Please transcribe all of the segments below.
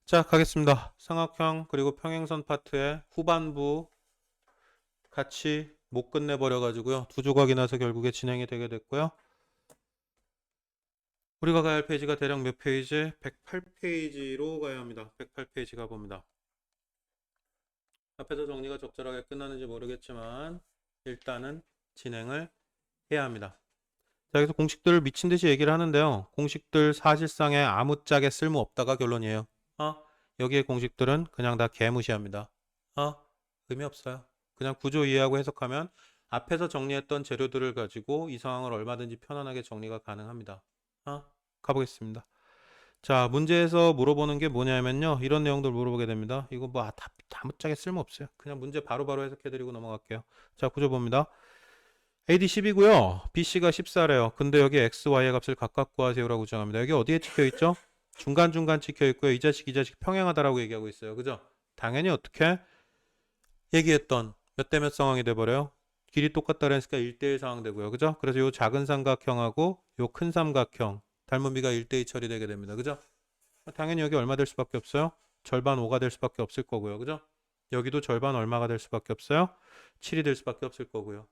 자, 가겠습니다. 삼각형 그리고 평행선 파트의 후반부 같이 못 끝내버려가지고요. 두 조각이 나서 결국에 진행이 되게 됐고요. 우리가 가야 할 페이지가 대략 몇 페이지? 108페이지로 가야 합니다. 108페이지 가봅니다. 앞에서 정리가 적절하게 끝나는지 모르겠지만 일단은 진행을 해야 합니다. 자, 여기서 공식들을 미친 듯이 얘기를 하는데요. 공식들 사실상에 아무짝에 쓸모없다가 결론이에요. 여기에 공식들은 그냥 다 개무시합니다. 의미 없어요. 그냥 구조 이해하고 해석하면 앞에서 정리했던 재료들을 가지고 이 상황을 얼마든지 편안하게 정리가 가능합니다. 가보겠습니다. 자, 문제에서 물어보는 게 뭐냐면요. 이런 내용들 물어보게 됩니다. 이거 뭐 아무짝에 쓸모없어요. 그냥 문제 바로바로 해석해드리고 넘어갈게요. 자, 구조 봅니다. AD 10이고요. BC가 14래요. 근데 여기 X, Y의 값을 각각 구하세요라고 주장합니다. 여기 어디에 찍혀있죠? 중간중간 찍혀있고요. 이 자식 평행하다라고 얘기하고 있어요. 그죠? 당연히 어떻게 얘기했던 몇 대 몇 상황이 돼버려요? 길이 똑같다 그랬으니까 1대1 상황 되고요. 그죠? 그래서 요 작은 삼각형하고 요 큰 삼각형 닮은비가 1대2 처리되게 됩니다. 그죠? 당연히 여기 얼마 될 수밖에 없어요? 절반 5가 될 수밖에 없을 거고요. 그죠? 여기도 절반 얼마가 될 수밖에 없어요? 7이 될 수밖에 없을 거고요.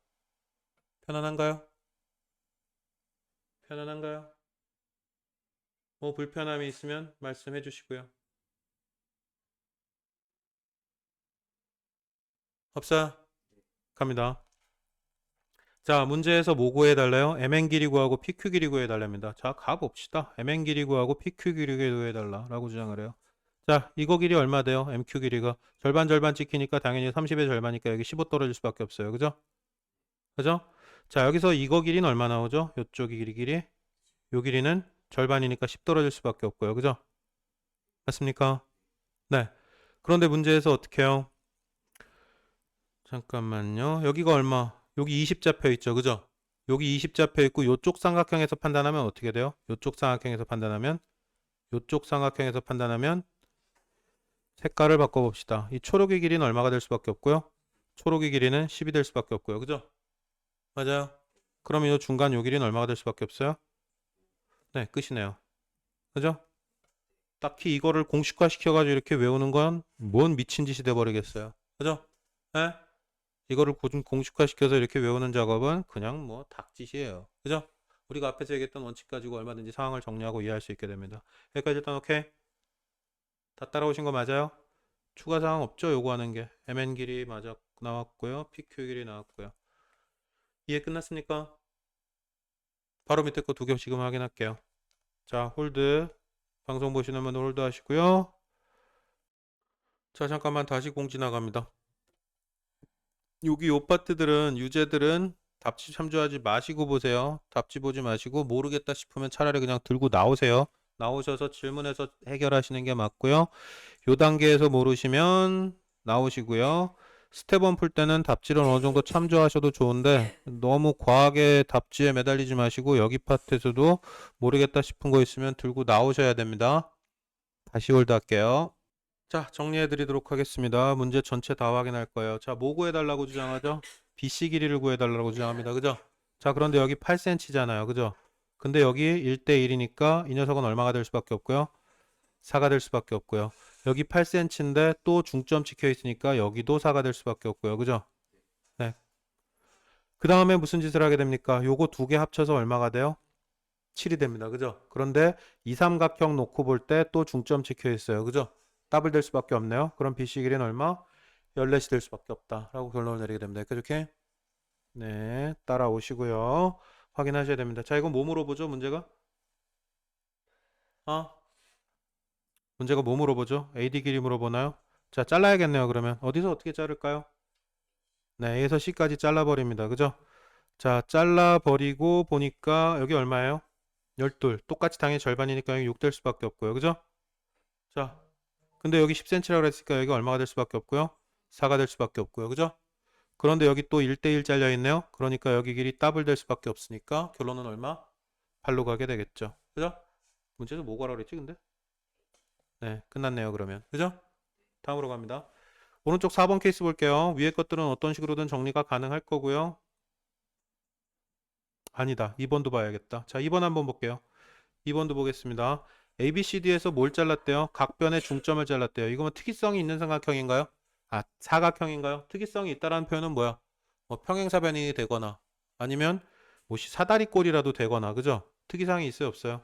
편안한가요? 편안한가요? 뭐 불편함이 있으면 말씀해 주시고요. 없어요? 갑니다. 자, 문제에서 뭐 구해달래요? MN 길이 구하고 PQ 길이 구해달랍니다. 자, 가봅시다. MN 길이 구하고 PQ 길이 구해달라라고 주장을 해요. 자, 이거 길이 얼마 돼요? MQ 길이가 절반 찍히니까 당연히 30의 절반이니까 여기 15 떨어질 수밖에 없어요. 그죠? 그죠? 자, 여기서 이거 길이는 얼마 나오죠? 요쪽 길이 요 길이는 절반이니까 10 떨어질 수밖에 없고요. 그죠? 맞습니까? 네. 그런데 문제에서 어떻게 해요? 잠깐만요. 여기가 얼마? 여기 20 잡혀 있죠. 그죠? 여기 20 잡혀 있고 요쪽 삼각형에서 판단하면 어떻게 돼요? 요쪽 삼각형에서 판단하면 색깔을 바꿔봅시다. 이 초록의 길이는 얼마가 될 수밖에 없고요. 초록의 길이는 10이 될 수밖에 없고요. 그죠? 맞아요. 그러면 이 중간 요 길이는 얼마가 될 수밖에 없어요? 네, 끝이네요. 그죠? 딱히 이거를 공식화 시켜가지고 이렇게 외우는 건 뭔 미친 짓이 돼버리겠어요. 그죠? 네? 이거를 공식화 시켜서 이렇게 외우는 작업은 그냥 뭐 닭짓이에요. 그죠? 우리가 앞에서 얘기했던 원칙 가지고 얼마든지 상황을 정리하고 이해할 수 있게 됩니다. 여기까지 일단 오케이. 다 따라오신 거 맞아요? 추가 사항 없죠? 요구하는 게. MN 길이 맞아 나왔고요. PQ 길이 나왔고요. 이해 끝났습니까? 바로 밑에 거 두 개 지금 확인할게요. 자, 홀드. 방송 보시는 분들 홀드 하시고요. 자, 잠깐만 다시 공지 나갑니다. 여기 요 파트들은 유제들은 답지 참조하지 마시고 보세요. 답지 보지 마시고 모르겠다 싶으면 차라리 그냥 들고 나오세요. 나오셔서 질문해서 해결하시는 게 맞고요. 요 단계에서 모르시면 나오시고요. 스텝 1 풀 때는 답지를 어느 정도 참조하셔도 좋은데 너무 과하게 답지에 매달리지 마시고 여기 파트에서도 모르겠다 싶은 거 있으면 들고 나오셔야 됩니다. 다시 홀드 할게요. 자, 정리해 드리도록 하겠습니다. 문제 전체 다 확인할 거예요. 자, 뭐 구해달라고 주장하죠? BC 길이를 구해달라고 주장합니다. 그죠? 자, 그런데 여기 8cm잖아요. 그죠? 근데 여기 1대1이니까 이 녀석은 얼마가 될 수밖에 없고요. 4가 될 수밖에 없고요. 여기 8cm인데 또 중점 찍혀 있으니까 여기도 4가 될 수밖에 없고요. 그죠? 네. 그 다음에 무슨 짓을 하게 됩니까? 요거 두 개 합쳐서 얼마가 돼요? 7이 됩니다. 그죠? 그런데 이 삼각형 놓고 볼 때 또 중점 찍혀 있어요. 그죠? 더블 될 수밖에 없네요. 그럼 BC 길이는 얼마? 14이 될 수밖에 없다. 라고 결론을 내리게 됩니다. 이렇게 네, 따라오시고요. 확인하셔야 됩니다. 자, 이건 뭐 물어보죠? 문제가? 문제가 뭐 물어보죠? AD 길이 물어보나요? 자, 잘라야겠네요. 그러면 어디서 어떻게 자를까요? 네, A에서 C까지 잘라버립니다. 그죠? 자, 잘라버리고 보니까 여기 얼마예요? 12. 똑같이 당연히 절반이니까 여기 6 될 수밖에 없고요. 그죠? 자, 근데 여기 10cm라고 그랬으니까 여기 얼마가 될 수밖에 없고요. 4가 될 수밖에 없고요. 그죠? 그런데 여기 또 1대1 잘려 있네요. 그러니까 여기 길이 더블 될 수밖에 없으니까 결론은 얼마? 8로 가게 되겠죠. 그죠? 문제도 뭐 가라 그랬지 근데? 네, 끝났네요. 그러면. 그죠? 다음으로 갑니다. 오른쪽 4번 케이스 볼게요. 위에 것들은 어떤 식으로든 정리가 가능할 거고요. 아니다. 2번도 봐야겠다. 자, 2번 한번 볼게요. 2번도 보겠습니다. ABCD에서 뭘 잘랐대요? 각변의 중점을 잘랐대요. 이거 뭐 특이성이 있는 삼각형인가요? 아, 사각형인가요? 특이성이 있다라는 표현은 뭐야? 뭐 평행사변이 되거나 아니면 뭐 사다리꼴이라도 되거나 그죠? 특이사항이 있어요, 없어요?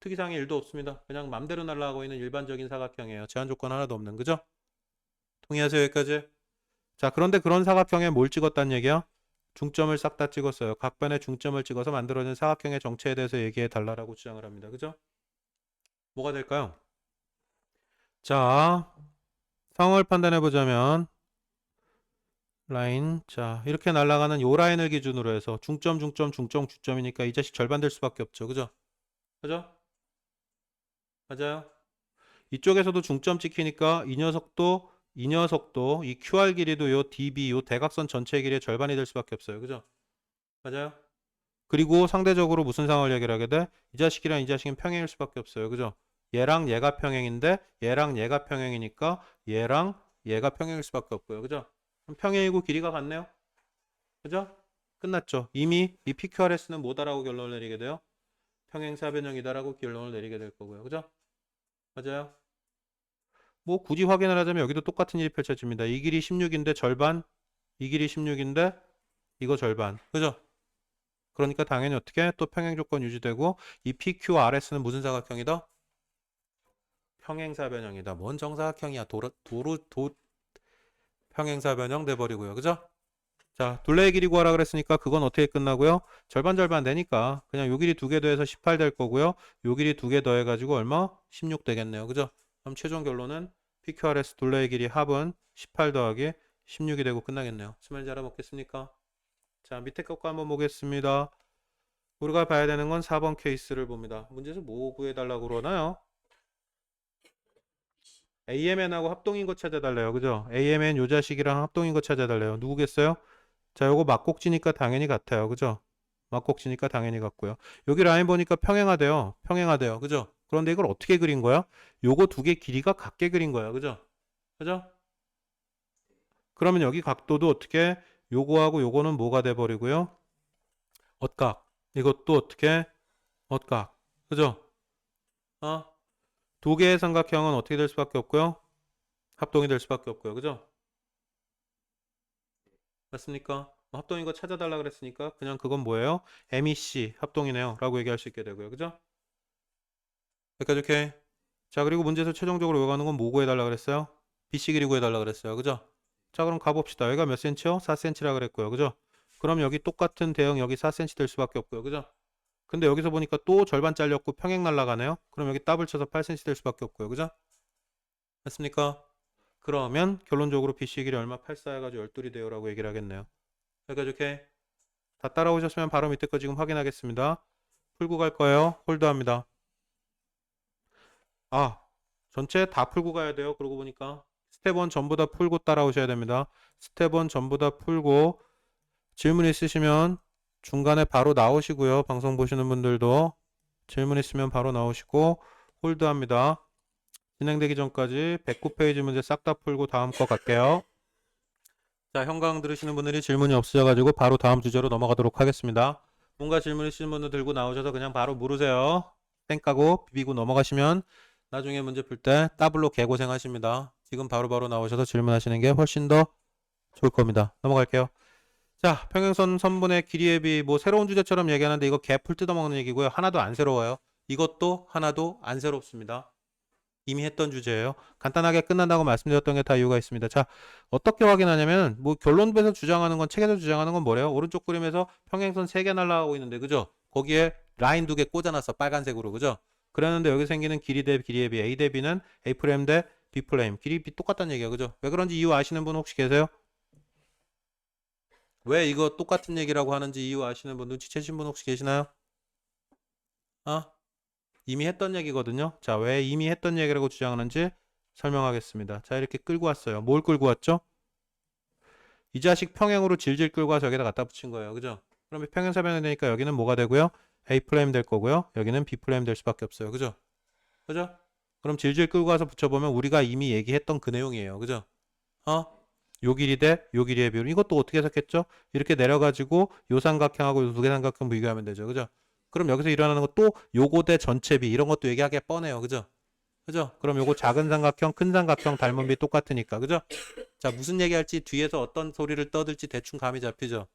특이사항이 1도 없습니다. 그냥 맘대로 날아가고 있는 일반적인 사각형이에요. 제한 조건 하나도 없는 그죠? 동의하세요, 여기까지? 자, 그런데 그런 사각형에 뭘 찍었다는 얘기야? 중점을 싹 다 찍었어요. 각변에 중점을 찍어서 만들어진 사각형의 정체에 대해서 얘기해 달라고 주장을 합니다. 그죠? 뭐가 될까요? 자, 상황을 판단해 보자면 라인, 자 이렇게 날아가는 요 라인을 기준으로 해서 중점 중점 중점 중점이니까 이 자식 절반 될 수밖에 없죠. 그죠? 그죠? 맞아요. 이쪽에서도 중점 찍히니까 이 녀석도 이 QR 길이도 요 DB 요 대각선 전체의 길이의 절반이 될 수밖에 없어요. 그죠? 맞아요. 그리고 상대적으로 무슨 상황을 얘기를 하게 돼? 이 자식이랑 이 자식은 평행일 수밖에 없어요. 그죠? 얘랑 얘가 평행인데 얘랑 얘가 평행이니까 얘랑 얘가 평행일 수밖에 없고요. 그죠? 그럼 평행이고 길이가 같네요. 그죠? 끝났죠. 이미 이 PQRS는 뭐다라고 결론을 내리게 돼요? 평행사변형이다라고 결론을 내리게 될 거고요. 그죠? 맞아요. 뭐 굳이 확인을 하자면 여기도 똑같은 일이 펼쳐집니다. 이 길이 16인데 절반, 이 길이 16인데 이거 절반. 그죠? 그러니까 당연히 어떻게 또 평행 조건 유지되고 이 PQRS는 무슨 사각형이다? 평행사변형이다. 뭔 정사각형이야. 평행사변형 돼버리고요. 그죠? 자, 둘레의 길이 구하라 그랬으니까 그건 어떻게 끝나고요? 절반 절반 되니까 그냥 요 길이 두 개 더해서 18 될 거고요. 요 길이 두 개 더해가지고 얼마? 16 되겠네요. 그죠? 그럼 최종 결론은 PQRS 둘레의 길이 합은 18 더하기 16이 되고 끝나겠네요. 무슨 말인지 알아먹겠습니까? 자, 밑에 것거 한번 보겠습니다. 우리가 봐야 되는 건 4번 케이스를 봅니다. 문제에서 뭐 구해달라고 그러나요? AMN하고 합동인 거 찾아달래요. 그죠? AMN 요 자식이랑 합동인 거 찾아달래요. 누구겠어요? 자, 요거 막곡지니까 당연히 같아요. 그죠? 막곡지니까 당연히 같고요. 여기 라인 보니까 평행하대요. 평행하대요. 그죠? 그런데 이걸 어떻게 그린 거야? 요거 두 개 길이가 같게 그린 거야. 그죠? 그죠? 그러면 여기 각도도 어떻게 요거하고 요거는 뭐가 돼 버리고요? 엇각. 이것도 어떻게 엇각. 그죠? 어? 두 개의 삼각형은 어떻게 될 수밖에 없고요? 합동이 될 수밖에 없고요. 그죠? 맞습니까? 뭐 합동인 거 찾아달라 그랬으니까 그냥 그건 뭐예요? MEC 합동이네요 라고 얘기할 수 있게 되고요. 그죠? 여기까지 오케이. 자, 그리고 문제에서 최종적으로 요구하는 건 뭐 구해달라 그랬어요? BC 길이 구해달라 그랬어요. 그죠? 자, 그럼 가봅시다. 여기가 몇 센치요? 4cm라 그랬고요. 그죠? 그럼 여기 똑같은 대형 여기 4cm 될 수밖에 없고요. 그죠? 근데 여기서 보니까 또 절반 잘렸고 평행 날라가네요. 그럼 여기 더블 쳐서 8cm 될 수밖에 없고요. 그죠? 맞습니까? 그러면 결론적으로 BC 길이 얼마? 84 해가지고 12이 돼요 라고 얘기를 하겠네요. 여기까지 오케이. 다 따라오셨으면 바로 밑에 거 지금 확인하겠습니다. 풀고 갈 거예요. 홀드합니다. 아, 전체 다 풀고 가야 돼요. 그러고 보니까 스텝 1 전부 다 풀고 따라오셔야 됩니다. 스텝 1 전부 다 풀고 질문 있으시면 중간에 바로 나오시고요. 방송 보시는 분들도 질문 있으면 바로 나오시고 홀드합니다. 진행되기 전까지 109페이지 문제 싹 다 풀고 다음 거 갈게요. 자, 현강 들으시는 분들이 질문이 없으셔가지고 바로 다음 주제로 넘어가도록 하겠습니다. 뭔가 질문 있으신 분들 들고 나오셔서 그냥 바로 물으세요. 땡 까고 비비고 넘어가시면 나중에 문제 풀 때 더블로 개고생 하십니다. 지금 바로바로 나오셔서 질문하시는 게 훨씬 더 좋을 겁니다. 넘어갈게요. 자, 평행선 선분의 길이에 비 뭐 새로운 주제처럼 얘기하는데 이거 개풀 뜯어먹는 얘기고요. 하나도 안 새로워요. 이것도 하나도 안 새롭습니다. 이미 했던 주제예요. 간단하게 끝난다고 말씀드렸던 게 다 이유가 있습니다. 자, 어떻게 확인하냐면 뭐 결론부에서 주장하는 건 책에서 주장하는 건 뭐래요? 오른쪽 그림에서 평행선 3개 날아가고 있는데 그죠? 거기에 라인 2개 꽂아놨어. 빨간색으로. 그죠? 그랬는데 여기 생기는 길이 대 길이에 비 A 대 B는 A 프레임 대 B 프레임. 길이 B 똑같다는 얘기야. 그죠? 왜 그런지 이유 아시는 분 혹시 계세요? 왜 이거 똑같은 얘기라고 하는지 이유 아시는 분, 눈치채신 분 혹시 계시나요? 어? 이미 했던 얘기거든요. 자, 왜 이미 했던 얘기라고 주장하는지 설명하겠습니다. 자, 이렇게 끌고 왔어요. 뭘 끌고 왔죠? 이 자식 평행으로 질질 끌고 와서 여기다 갖다 붙인 거예요. 그죠? 그러면 평행사변이 되니까 여기는 뭐가 되고요? A 프레임 될 거고요. 여기는 B 프레임 될 수밖에 없어요. 그죠? 그죠? 그럼 질질 끌고 와서 붙여보면 우리가 이미 얘기했던 그 내용이에요. 그죠? 어? 요 길이 대 요 길이의 비율. 이것도 어떻게 해석했죠? 이렇게 내려가지고 요 삼각형하고 요 두 개 삼각형 비교하면 되죠. 그죠? 그럼 여기서 일어나는 것도 요거 대 전체 비 이런 것도 얘기하기 뻔해요. 그죠? 그죠? 그럼 요거 작은 삼각형, 큰 삼각형 닮은 비 똑같으니까. 그죠? 자, 무슨 얘기할지 뒤에서 어떤 소리를 떠들지 대충 감이 잡히죠?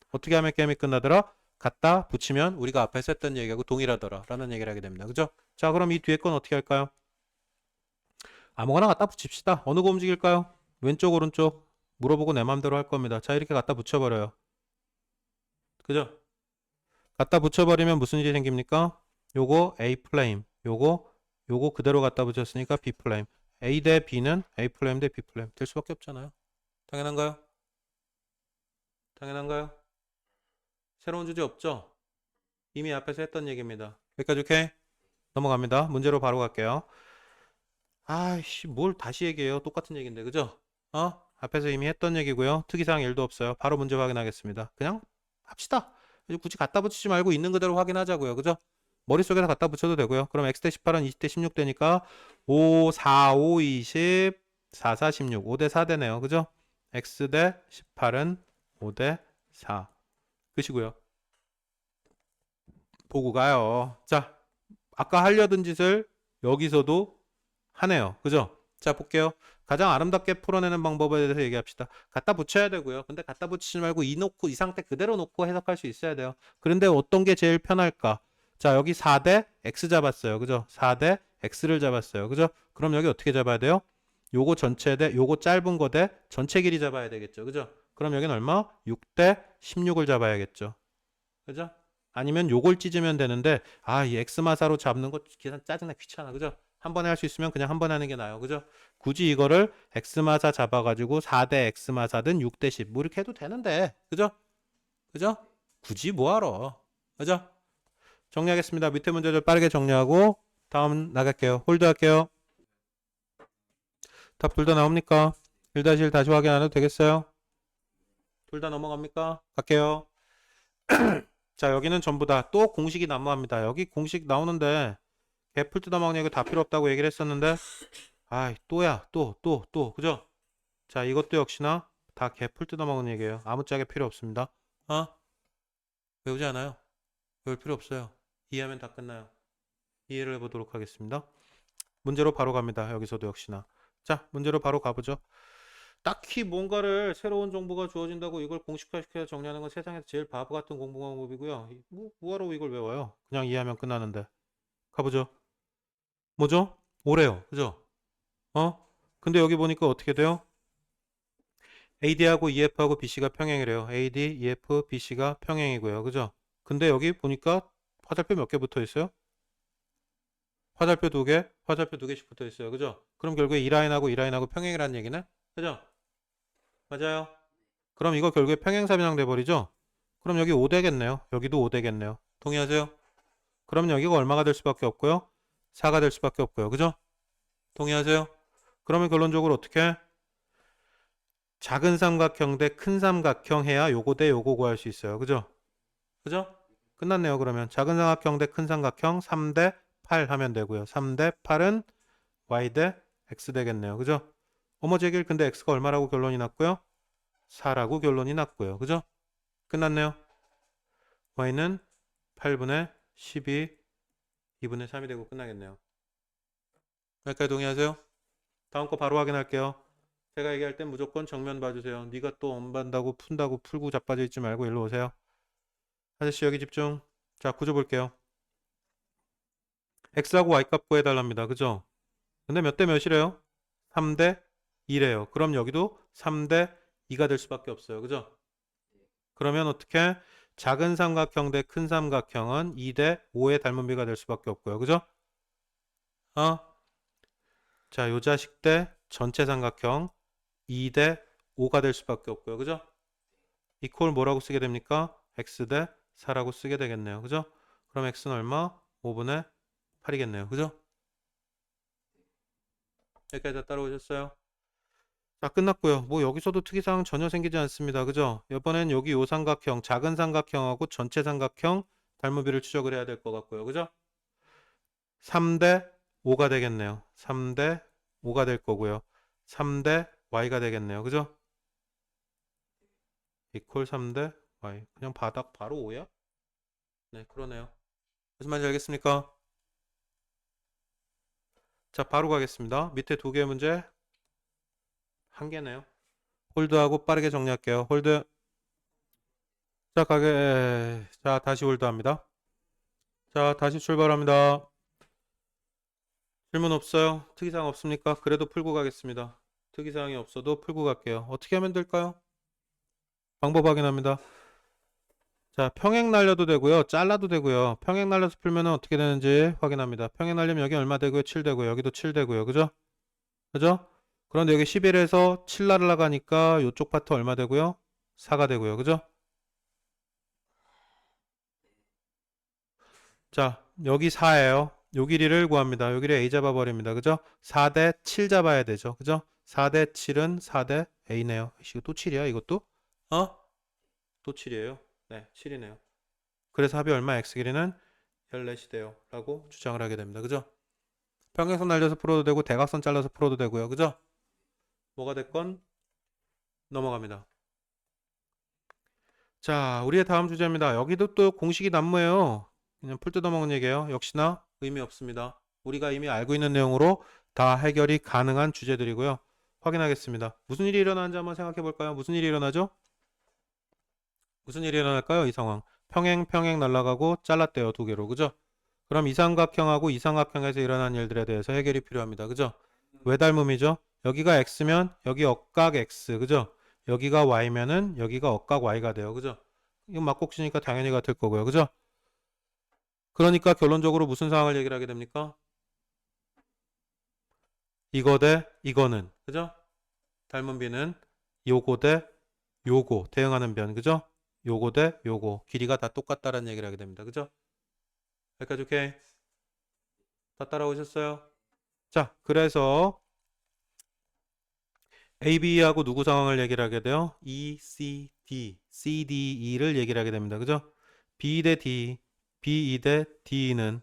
어떻게 하면 게임이 끝나더라? 갖다 붙이면 우리가 앞에서 했던 얘기하고 동일하더라 라는 얘기를 하게 됩니다. 그죠? 자, 그럼 이 뒤에 건 어떻게 할까요? 아무거나 갖다 붙입시다. 어느 거 움직일까요? 왼쪽, 오른쪽 물어보고 내 맘대로 할 겁니다. 자, 이렇게 갖다 붙여버려요. 그죠? 갖다 붙여버리면 무슨 일이 생깁니까? 요거 A 플레임, 요거 그대로 갖다 붙였으니까 B 플레임. A 대 B는 A 플레임 대 B 플레임 될 수밖에 없잖아요. 당연한가요? 당연한가요? 새로운 주제 없죠? 이미 앞에서 했던 얘기입니다. 여기까지 오케이? 넘어갑니다. 문제로 바로 갈게요. 아이씨, 뭘 다시 얘기해요? 똑같은 얘기인데, 그죠? 앞에서 이미 했던 얘기고요. 특이사항 1도 없어요. 바로 문제 확인하겠습니다. 그냥 합시다. 굳이 갖다 붙이지 말고 있는 그대로 확인하자고요. 그죠? 머릿속에서 갖다 붙여도 되고요. 그럼 x 대 18은 20 대 16 되니까 5, 4, 5, 20, 4, 4, 16. 5 대 4 되네요. 그죠? x 대 18은 5 대 4. 끝이고요. 보고 가요. 자, 아까 하려던 짓을 여기서도 하네요. 그죠? 자, 볼게요. 가장 아름답게 풀어내는 방법에 대해서 얘기합시다. 갖다 붙여야 되고요. 근데 갖다 붙이지 말고 이 상태 그대로 놓고 해석할 수 있어야 돼요. 그런데 어떤 게 제일 편할까? 자, 여기 4대 x 잡았어요. 그죠? 4대 x를 잡았어요. 그죠? 그럼 여기 어떻게 잡아야 돼요? 요거 전체 대 요거 짧은 거 대 전체 길이 잡아야 되겠죠. 그죠? 그럼 여기는 얼마? 6대 16을 잡아야겠죠. 그죠? 아니면 요걸 찢으면 되는데 이 x마사로 잡는 거 계산 짜증나 귀찮아. 그죠? 한 번에 할 수 있으면 그냥 한 번에 하는 게 나아요. 그죠? 굳이 이거를 x마사 잡아가지고 4대 x마사든 6대 10 뭐 이렇게 해도 되는데 그죠? 그죠? 굳이 뭐하러 그죠? 정리하겠습니다. 밑에 문제를 빠르게 정리하고 다음 나갈게요. 홀드 할게요. 답 둘 다 나옵니까? 1-1 다시 확인 안 해도 되겠어요? 둘 다 넘어갑니까? 갈게요. 자, 여기는 전부 다 또 공식이 난무합니다. 여기 공식 나오는데 개풀 뜯어먹는 얘기 다 필요 없다고 얘기를 했었는데 또야 또 그죠? 자, 이것도 역시나 다 개풀 뜯어먹는 얘기예요. 아무짝에 필요 없습니다. 외우지 않아요? 외울 필요 없어요. 이해하면 다 끝나요. 이해를 해보도록 하겠습니다. 문제로 바로 갑니다. 여기서도 역시나. 자, 문제로 바로 가보죠. 딱히 뭔가를 새로운 정보가 주어진다고 이걸 공식화시켜서 정리하는 건 세상에서 제일 바보 같은 공부 방법이고요. 뭐하러 이걸 외워요? 그냥 이해하면 끝나는데. 가보죠. 뭐죠? 오래요. 그죠? 근데 여기 보니까 어떻게 돼요? AD하고 EF하고 BC가 평행이래요. AD, EF, BC가 평행이고요. 그죠? 근데 여기 보니까 화살표 몇 개 붙어 있어요? 화살표 두 개, 화살표 두 개씩 붙어 있어요. 그죠? 그럼 결국에 이 라인하고 이 라인하고 평행이라는 얘기네? 그죠? 맞아요. 그럼 이거 결국에 평행사변형 돼버리죠? 그럼 여기 5 되겠네요. 여기도 5 되겠네요. 동의하세요? 그럼 여기가 얼마가 될 수밖에 없고요? 4가 될 수밖에 없고요. 그죠? 동의하세요? 그러면 결론적으로 어떻게? 작은 삼각형 대 큰 삼각형 해야 요거 대 요거 구할 수 있어요. 그죠? 그죠? 끝났네요. 그러면 작은 삼각형 대 큰 삼각형 3 대 8 하면 되고요. 3 대 8은 y 대 x 되겠네요. 그죠? 어머제길 근데 x가 얼마라고 결론이 났고요? 4라고 결론이 났고요. 그죠? 끝났네요. y는 8분의 12, 2분의 3이 되고 끝나겠네요. 여기까지 동의하세요? 다음 거 바로 확인할게요. 제가 얘기할 땐 무조건 정면 봐주세요. 네가 또 엄반다고 푼다고 풀고 자빠져 있지 말고 일로 오세요. 아저씨 여기 집중. 자, 구조 볼게요. x하고 y값 구해달랍니다. 그죠? 근데 몇 대 몇이래요? 3 대 2래요. 그럼 여기도 3 대 2가 될 수밖에 없어요. 그죠? 그러면 어떻게? 작은 삼각형 대 큰 삼각형은 2 대 5의 닮은 비가 될 수밖에 없고요. 그죠? 자, 요 자식 대 전체 삼각형 2 대 5가 될 수밖에 없고요. 그죠? 이퀄 뭐라고 쓰게 됩니까? x 대 4라고 쓰게 되겠네요. 그죠? 그럼 x는 얼마? 5분의 8이겠네요. 그죠? 여기까지 다 따라오셨어요? 자, 끝났고요. 뭐 여기서도 특이사항 전혀 생기지 않습니다. 그죠? 이번엔 여기 요 삼각형, 작은 삼각형하고 전체 삼각형 닮은비를 추적을 해야 될 것 같고요. 그죠? 3 대 5가 되겠네요. 3 대 5가 될 거고요. 3 대 y가 되겠네요. 그죠? 이퀄 3 대 y. 그냥 바닥 바로 5야? 네, 그러네요. 무슨 말인지 알겠습니까? 자, 바로 가겠습니다. 밑에 두 개 문제 한 개네요. 홀드하고 빠르게 정리할게요. 홀드. 자, 자, 다시 홀드합니다. 자, 다시 출발합니다. 질문 없어요? 특이사항 없습니까? 그래도 풀고 가겠습니다. 특이사항이 없어도 풀고 갈게요. 어떻게 하면 될까요? 방법 확인합니다. 자, 평행 날려도 되고요. 잘라도 되고요. 평행 날려서 풀면 어떻게 되는지 확인합니다. 평행 날리면 여기 얼마 되고요? 7 되고요. 여기도 7 되고요. 그죠? 그죠? 그런데 여기 11에서 7 날아가니까 이쪽 파트 얼마 되고요? 4가 되고요. 그죠? 자, 여기 4예요. 요 길이를 구합니다. 요 길이 A 잡아버립니다. 그죠? 4대 7 잡아야 되죠. 그죠? 4대 7은 4대 A네요. 이거 또 7이야, 이것도? 어? 또 7이에요. 네, 7이네요. 그래서 합이 얼마? X 길이는 14이 돼요. 라고 주장을 하게 됩니다. 그죠? 평행선 날려서 풀어도 되고, 대각선 잘라서 풀어도 되고요. 그죠? 뭐가 됐건 넘어갑니다. 자, 우리의 다음 주제입니다. 여기도 또 공식이 난무해요. 그냥 풀 뜯어먹은 얘기예요. 역시나 의미 없습니다. 우리가 이미 알고 있는 내용으로 다 해결이 가능한 주제들이고요. 확인하겠습니다. 무슨 일이 일어나는지 한번 생각해 볼까요? 무슨 일이 일어나죠? 무슨 일이 일어날까요? 이 상황. 평행 날아가고 잘랐대요. 두 개로. 그죠? 그럼 이삼각형하고 이삼각형에서 일어난 일들에 대해서 해결이 필요합니다. 그죠? 왜 닮음이죠? 여기가 x면 여기 억각 x. 그죠? 여기가 y면은 여기가 억각 y가 돼요. 그죠? 이거 막곡치니까 당연히 같을 거고요. 그죠? 그러니까 결론적으로 무슨 상황을 얘기를 하게 됩니까? 이거 대 이거는. 그죠? 닮은 비는 요거 대 요거 대응하는 변. 그죠? 요거 대 요거 길이가 다 똑같다라는 얘기를 하게 됩니다. 그죠? 여기까지 오케이? 다 따라오셨어요? 자, 그래서 AB하고 누구 상황을 얘기를 하게 돼요? E, C, D, C, D, E를 얘기를 하게 됩니다. 그죠? B 대 D, B 대 D는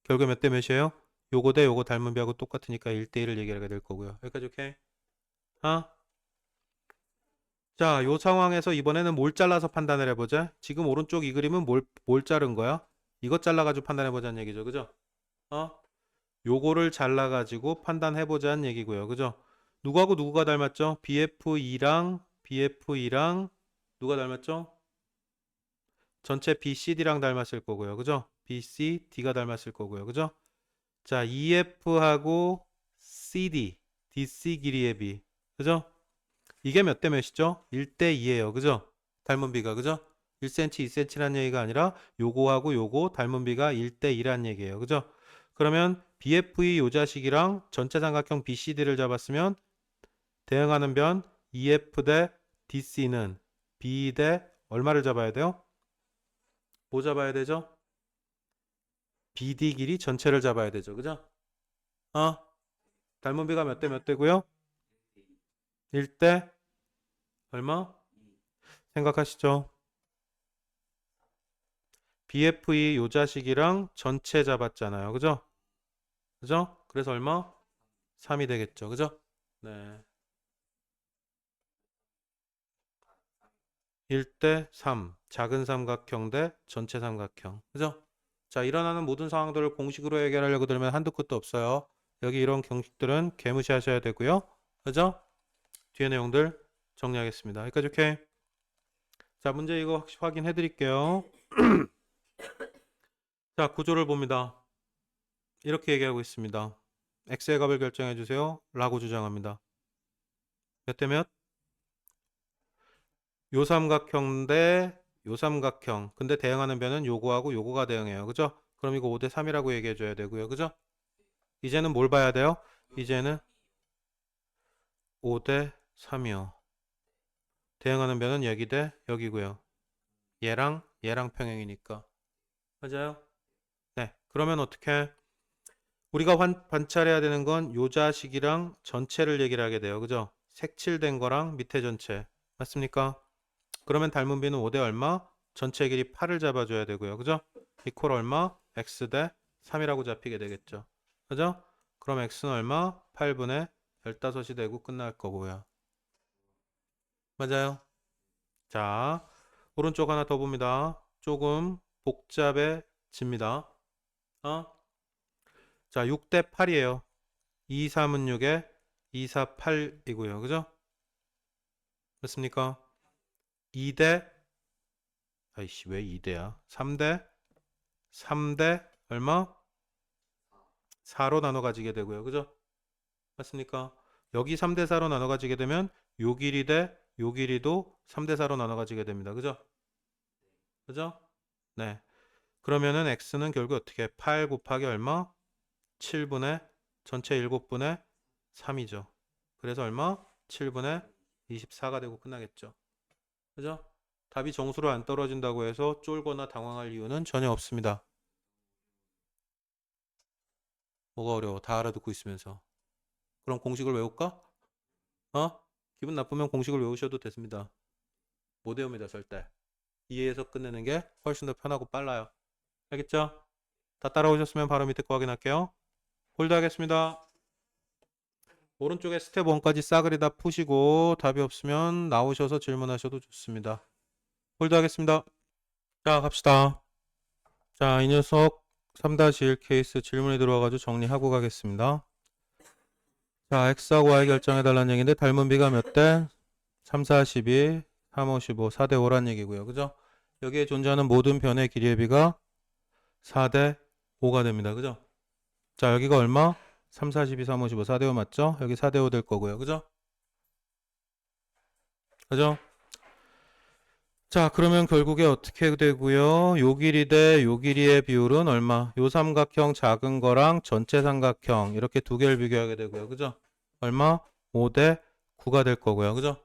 결국 몇 대 몇이에요? 요거 대 요거 닮은 비하고 똑같으니까 1대1을 얘기를 하게 될 거고요. 여기까지 오케이? 아? 자, 요 상황에서 이번에는 뭘 잘라서 판단을 해보자. 지금 오른쪽 이 그림은 뭘 자른 거야? 이것 잘라가지고 판단해보자는 얘기죠. 그죠? 어? 요거를 잘라가지고 판단해보자는 얘기고요. 그죠? 누구하고 누구가 닮았죠? BF2랑 누가 닮았죠? 전체 BCD랑 닮았을 거고요. 그죠? BCD가 닮았을 거고요. 그죠? 자, EF하고 CD, DC 길이의 B. 그죠? 이게 몇 대 몇이죠? 1대 2예요. 그죠? 닮은 비가. 그죠? 1cm, 2cm라는 얘기가 아니라 요거하고 요거 닮은 비가 1대 2라는 얘기예요. 그죠? 그러면 BFE 요 자식이랑 전체 삼각형 BCD를 잡았으면 대응하는 변 EF 대 DC는 B 대 얼마를 잡아야 돼요? 뭐 잡아야 되죠? BD 길이 전체를 잡아야 되죠. 그죠? 어? 닮은 비가 몇 대 몇 대고요? 1대 얼마? 생각하시죠? BFE 요 자식이랑 전체 잡았잖아요. 그죠? 그죠? 그래서 얼마? 3이 되겠죠. 그죠? 네. 1대 3. 작은 삼각형 대 전체 삼각형. 그죠? 자, 일어나는 모든 상황들을 공식으로 해결하려고 들면 한두 끝도 없어요. 여기 이런 경식들은 개무시하셔야 되고요. 그죠? 뒤에 내용들 정리하겠습니다. 여기까지 오케이? 자, 문제 이거 확인해 드릴게요. 자, 구조를 봅니다. 이렇게 얘기하고 있습니다. x의 값을 결정해 주세요. 라고 주장합니다. 몇 대 몇? 요 삼각형 대 요 삼각형. 근데 대응하는 변은 요거하고 요거가 대응해요. 그죠? 그럼 이거 5대 3이라고 얘기해 줘야 되고요. 그죠? 이제는 뭘 봐야 돼요? 이제는 5대 3이요. 대응하는 변은 여기 대 여기고요. 얘랑 평행이니까. 맞아요? 네. 그러면 어떻게? 우리가 관찰해야 되는 건 요 자식이랑 전체를 얘기를 하게 돼요. 그죠? 색칠된 거랑 밑에 전체. 맞습니까? 그러면 닮은 비는 5대 얼마? 전체 길이 8을 잡아줘야 되고요. 그죠? 이퀄 얼마? x 대 3이라고 잡히게 되겠죠. 그죠? 그럼 x는 얼마? 8분의 15이 되고 끝날 거고요. 맞아요? 자, 오른쪽 하나 더 봅니다. 조금 복잡해집니다. 자, 6대 8이에요. 2, 3은 6에 2, 4, 8이고요. 그죠? 맞습니까? 2대, 아이씨, 왜 2대야? 3대 얼마? 4로 나눠 가지게 되고요. 그죠? 맞습니까? 여기 3대 4로 나눠 가지게 되면 요 길이 대 요 길이도 3대 4로 나눠 가지게 됩니다. 그죠? 그죠? 네. 그러면은 x는 결국 어떻게 8 곱하기 얼마? 7분의 전체 7분의 3이죠. 그래서 얼마? 7분의 24가 되고 끝나겠죠. 그죠? 답이 정수로 안 떨어진다고 해서 쫄거나 당황할 이유는 전혀 없습니다. 뭐가 어려워? 다 알아듣고 있으면서. 그럼 공식을 외울까? 기분 나쁘면 공식을 외우셔도 됐습니다. 못 외웁니다, 절대. 이해해서 끝내는 게 훨씬 더 편하고 빨라요. 알겠죠? 다 따라오셨으면 바로 밑에 거 확인할게요. 홀드 하겠습니다. 오른쪽에 스텝 1까지 싸그리 다 푸시고 답이 없으면 나오셔서 질문하셔도 좋습니다. 홀드 하겠습니다. 자, 갑시다. 자, 이 녀석 3-1 케이스 질문이 들어와가지고 정리하고 가겠습니다. 자, x하고 y 결정해달라는 얘기인데 닮은 비가 몇 대? 3, 4, 12, 3, 5, 15, 4대 5란 얘기고요. 그죠? 여기에 존재하는 모든 변의 길이의 비가 4대 5가 됩니다. 그죠? 자, 여기가 얼마? 3, 4, 12, 3, 5, 15, 4대 5 맞죠? 여기 4대 5 될 거고요. 그죠? 그죠? 자, 그러면 결국에 어떻게 되고요? 요 길이 대 요 길이의 비율은 얼마? 요 삼각형 작은 거랑 전체 삼각형 이렇게 두 개를 비교하게 되고요. 그죠? 얼마? 5대 9가 될 거고요. 그죠?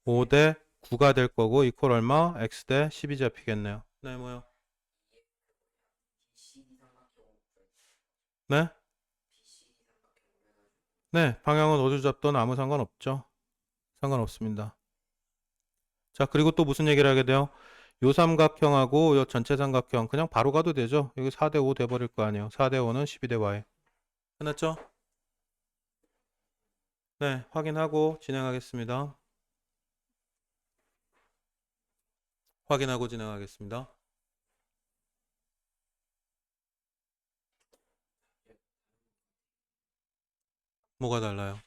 5대 9가 될 거고 이퀄 얼마? x 대 12 잡히겠네요. 네, 뭐요? 네? 네, 방향은 어디로 잡던 아무 상관없죠. 상관없습니다. 자, 그리고 또 무슨 얘기를 하게 돼요? 요 삼각형하고 요 전체 삼각형 그냥 바로 가도 되죠. 여기 4대 5 돼버릴 거 아니에요. 4대 5는 12대 y. 끝났죠? 네, 확인하고 진행하겠습니다. 확인하고 진행하겠습니다. 뭐가 달라요?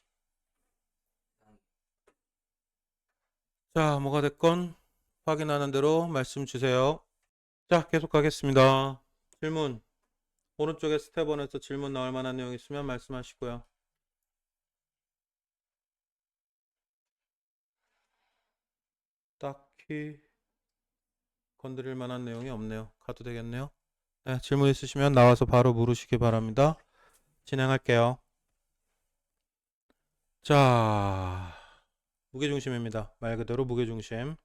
자, 뭐가 됐건 확인하는 대로 말씀 주세요. 자, 계속 가겠습니다. 질문. 오른쪽에 스텝 1에서 질문 나올 만한 내용 있으면 말씀하시고요. 딱히 건드릴 만한 내용이 없네요. 가도 되겠네요. 네, 질문 있으시면 나와서 바로 물으시기 바랍니다. 진행할게요. 자, 무게중심입니다. 말 그대로 무게중심.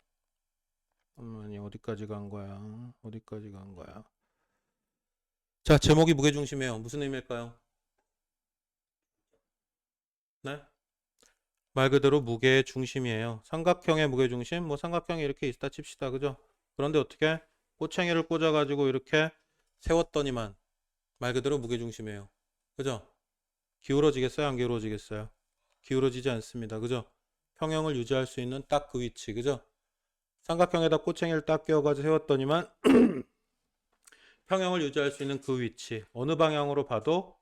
잠깐만요. 어디까지 간 거야? 어디까지 간 거야? 자, 제목이 무게중심이에요. 무슨 의미일까요? 네? 말 그대로 무게의 중심이에요. 삼각형의 무게중심? 뭐 삼각형이 이렇게 있다 칩시다. 그죠? 그런데 어떻게? 꼬챙이를 꽂아가지고 이렇게 세웠더니만 말 그대로 무게중심이에요. 그죠? 기울어지겠어요? 안 기울어지겠어요? 기울어지지 않습니다. 그죠? 평형을 유지할 수 있는 딱 그 위치. 그죠? 삼각형에다 꼬챙이를 딱 끼워가지고 세웠더니만 평형을 유지할 수 있는 그 위치. 어느 방향으로 봐도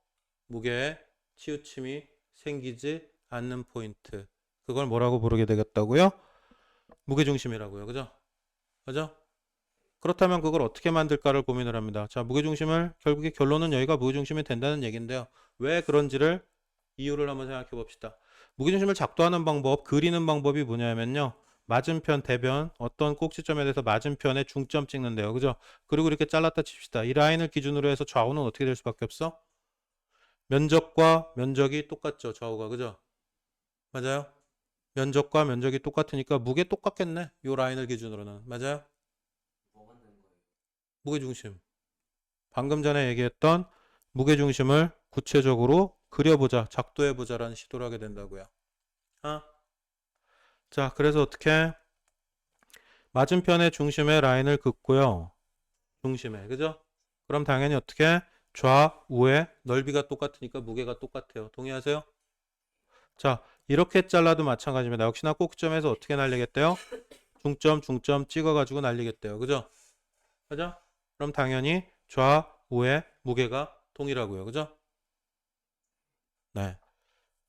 무게에 치우침이 생기지 않는 포인트. 그걸 뭐라고 부르게 되겠다고요? 무게중심이라고요. 그죠? 그죠? 그렇다면 그걸 어떻게 만들까를 고민을 합니다. 자, 무게중심을 결국에 결론은 여기가 무게중심이 된다는 얘기인데요. 왜 그런지를 이유를 한번 생각해 봅시다. 무게중심을 작도하는 방법, 그리는 방법이 뭐냐면요. 맞은편, 대변, 어떤 꼭지점에 대해서 맞은편에 중점 찍는데요. 그죠? 그리고 이렇게 잘랐다 칩시다. 이 라인을 기준으로 해서 좌우는 어떻게 될 수밖에 없어? 면적과 면적이 똑같죠. 좌우가. 그죠? 맞아요? 면적과 면적이 똑같으니까 무게 똑같겠네. 이 라인을 기준으로는. 맞아요? 무게중심. 방금 전에 얘기했던 무게중심을 구체적으로 그려보자, 작도해보자라는 시도를 하게 된다고요. 자, 그래서 어떻게? 맞은편의 중심에 라인을 긋고요. 중심에, 그죠? 그럼 당연히 어떻게? 좌우의 넓이가 똑같으니까 무게가 똑같아요. 동의하세요? 자, 이렇게 잘라도 마찬가지입니다. 역시나 꼭지점에서 어떻게 날리겠대요? 중점 찍어가지고 날리겠대요. 그죠? 그죠? 그럼 당연히 좌우의 무게가 동일하고요. 그죠? 네.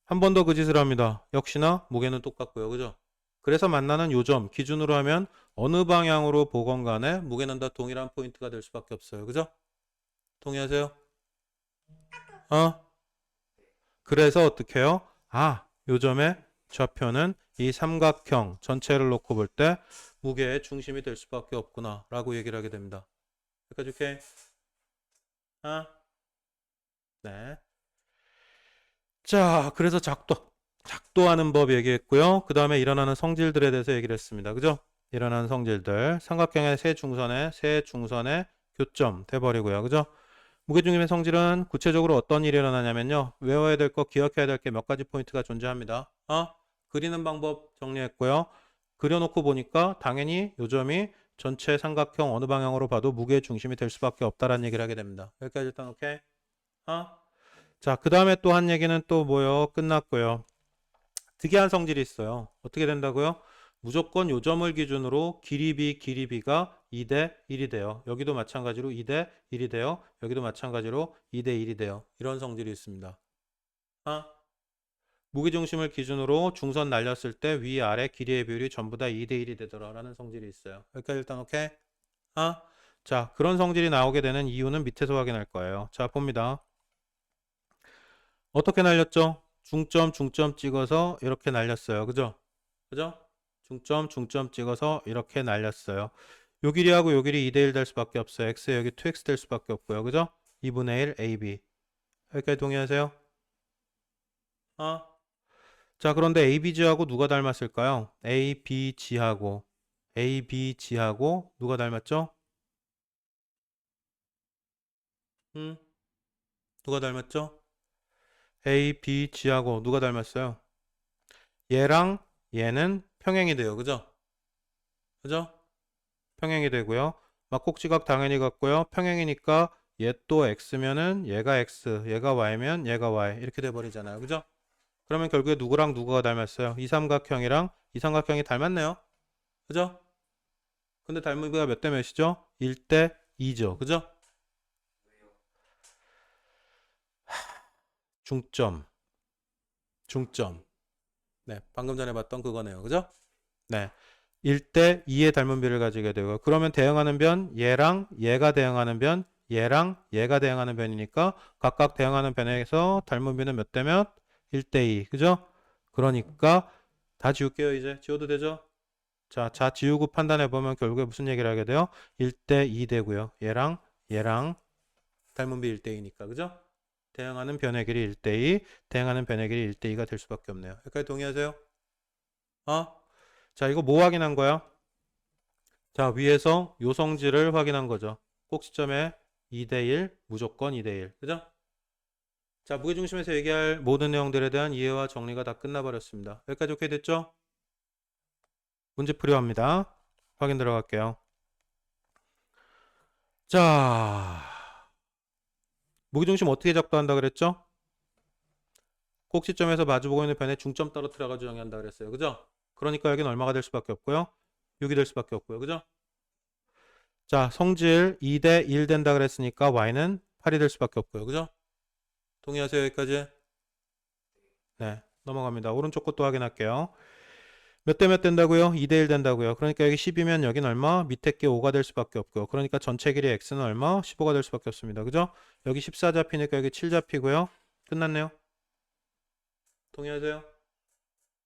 한 번 더 그 짓을 합니다. 역시나 무게는 똑같고요. 그죠? 그래서 만나는 요점 기준으로 하면 어느 방향으로 보건 간에 무게는 다 동일한 포인트가 될 수밖에 없어요. 그죠? 동의하세요? 어? 그래서 어떻게 해요? 아, 요점의 좌표는 이 삼각형 전체를 놓고 볼 때 무게의 중심이 될 수밖에 없구나 라고 얘기를 하게 됩니다. 여기까지 오케이? 아? 네. 자, 그래서 작도하는 법 얘기했고요. 그 다음에 일어나는 성질들에 대해서 얘기를 했습니다. 그죠? 일어나는 성질들. 삼각형의 세 중선의 교점 돼버리고요. 그죠? 무게중심의 성질은 구체적으로 어떤 일이 일어나냐면요. 외워야 될 거, 기억해야 될 게 몇 가지 포인트가 존재합니다. 그리는 방법 정리했고요. 그려놓고 보니까 당연히 요점이 전체 삼각형 어느 방향으로 봐도 무게의 중심이 될 수밖에 없다라는 얘기를 하게 됩니다. 여기까지 일단 오케이? 자, 그 다음에 또 한 얘기는 또 뭐요? 끝났고요. 특이한 성질이 있어요. 어떻게 된다고요? 무조건 요점을 기준으로 길이비가 2대 1이 돼요. 여기도 마찬가지로 2대 1이 돼요. 여기도 마찬가지로 2대 1이 돼요. 이런 성질이 있습니다. 무게중심을 기준으로 중선 날렸을 때 위아래 길이의 비율이 전부 다 2대 1이 되더라라는 성질이 있어요. 여기까지 일단 오케이? 자, 그런 성질이 나오게 되는 이유는 밑에서 확인할 거예요. 자, 봅니다. 어떻게 날렸죠? 중점 찍어서 이렇게 날렸어요. 그죠? 그죠? 중점 찍어서 이렇게 날렸어요. 요 길이하고 요 길이 2대1 될 수밖에 없어요. x에 여기 2x 될 수밖에 없고요. 그죠? 2분의 1 ab. 여기까지 동의하세요? 자, 그런데 abg하고 누가 닮았을까요? abg하고 누가 닮았죠? 누가 닮았죠? abg하고 누가 닮았어요? 얘랑 얘는 평행이 돼요. 그죠? 그죠? 평행이 되고요. 막꼭지각 당연히 같고요. 평행이니까 얘 또 x면은 얘가 x, 얘가 y면 얘가 y 이렇게 돼버리잖아요. 그죠? 그러면 결국에 누구랑 누구가 닮았어요? 이 삼각형이랑 이 삼각형이 닮았네요. 그죠? 근데 닮은비가 몇 대 몇이죠? 1대 2죠. 그죠? 중점. 네, 방금 전에 봤던 그거네요. 그죠? 네. 1대 2의 닮은 비를 가지게 되고 그러면 대응하는 변 얘랑 얘가 대응하는 변 얘랑 얘가 대응하는 변이니까 각각 대응하는 변에서 닮은 비는 몇 대 몇? 1대 2. 그죠? 그러니까 다 지울게요. 이제 지워도 되죠? 자 지우고 판단해 보면 결국에 무슨 얘기를 하게 돼요? 1대 2 되고요. 얘랑 닮은 비 1대 2니까. 그죠? 대응하는 변의 길이 1대 2, 대응하는 변의 길이 1대 2가 될 수밖에 없네요. 여기까지 동의하세요? 자, 이거 뭐 확인한 거야? 자, 위에서 요 성질을 확인한 거죠. 꼭지점에 2대1, 무조건 2대1. 그죠? 자, 무게중심에서 얘기할 모든 내용들에 대한 이해와 정리가 다 끝나버렸습니다. 여기까지 오케이 됐죠? 문제풀이 합니다. 확인 들어갈게요. 자, 무게중심 어떻게 작도한다 그랬죠? 꼭지점에서 마주보고 있는 변에 중점 떨어뜨려가지고 정의한다 그랬어요. 그죠? 그러니까 여기는 얼마가 될 수밖에 없고요. 6이 될 수밖에 없고요. 그죠? 자, 성질 2대 1 된다 그랬으니까 y는 8이 될 수밖에 없고요. 그죠? 동의하세요? 여기까지? 네, 넘어갑니다. 오른쪽 것도 확인할게요. 몇 대 몇 된다고요? 2대 1 된다고요. 그러니까 여기 10이면 여긴 얼마? 밑에 게 5가 될 수밖에 없고요. 그러니까 전체 길이 x는 얼마? 15가 될 수밖에 없습니다. 그죠? 여기 14 잡히니까 여기 7 잡히고요. 끝났네요. 동의하세요?